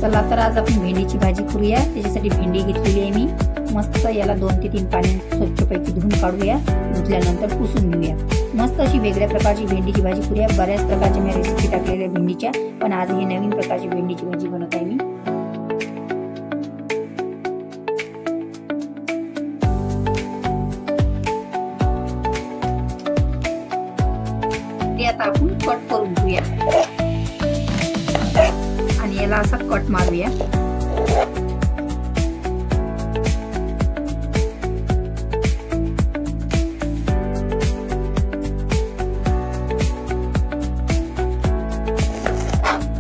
चला तर आज आपण भेंडीची भाजी करूया। त्याच्यासाठी भेंडी घेतलेली आहे मी। मस्त याला 2 ते 3 पाण्याने स्वच्छपैकी धुवून काढूया। धुतल्यानंतर पुसून घेऊया। मस्त अशी वेगळ्या प्रकारची भेंडीची भाजी करूया। बऱ्याच प्रकारच्या मी रेसिपी टाकलेल्या भेंडीच्या, पण आज ही नवीन प्रकारची भेंडीची भाजी बनवत आहे मी। ते आता आपण कट करून घेऊया आणि याला असा कट मारूया।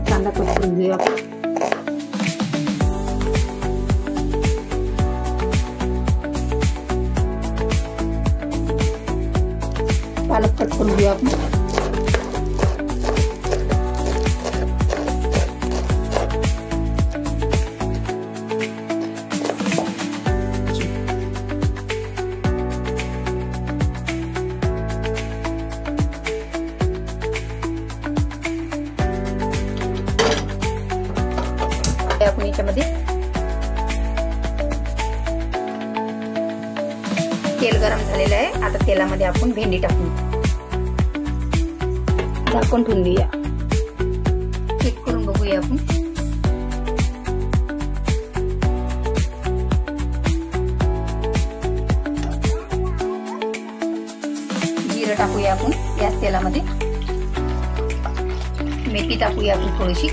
कांदा कट करून घेऊया आपण। पालक कट करून घेऊया आपण। आपण याच्यामध्ये तेल गरम झालेलं आहे। आता तेलामध्ये आपण भेंडी टाकू, झाकून ठेवून देऊया। चेक करून बघूया आपण। जिरं टाकूया आपण याच तेलामध्ये। मेथी टाकूया आपण थोडीशी।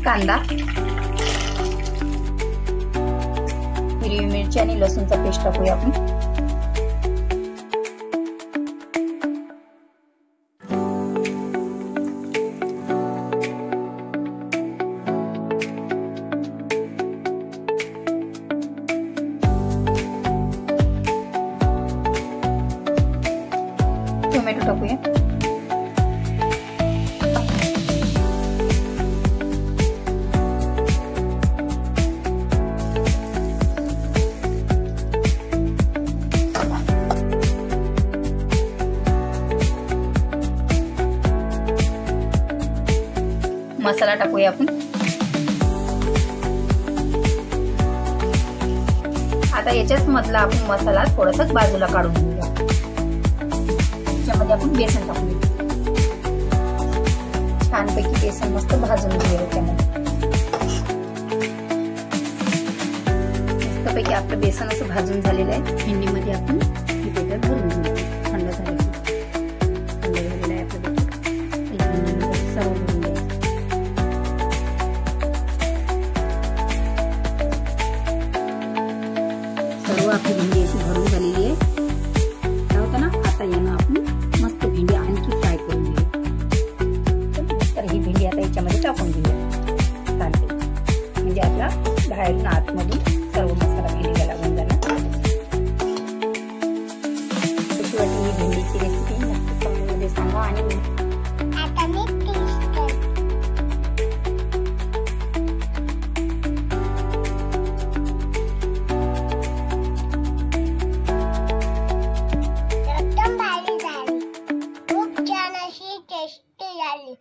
कांदा, हिरवी मिरची आणि लसूणचा पेस्ट टाकूया आपण। टोमॅटो टाकूया। मसाला टाकूया आपण। आता याच्याच मधला आपण मसाला थोडासा बाजूला काढून घेऊया। त्याच्यामध्ये आपण बेसन टाकूया। छानपैकी बेसन मस्त भाजून घेऊया। त्यामध्ये मस्तपैकी आपलं बेसन असं भाजून झालेलं आहे। भेंडीमध्ये आपण हे बेटर भरून घेऊया। थंड झालं आहे आपलं बेटर। सर्व आपली भेंडी अशी भरून झालेली आहे। काय होतं ना, आता यानं आपण मस्त भेंडी आणखी फ्राय करून घेऊया। तर ही भेंडी आता याच्यामध्ये टाकून घेऊया चालते, म्हणजे आपला बाहेरून आतमधून सर्व मसाला भेंडीला लागून जाणार। कशी वाटली ही भेंडीची रेसिपी नक्की कमेंटमध्ये सांगा आणि टेस्टी झाली।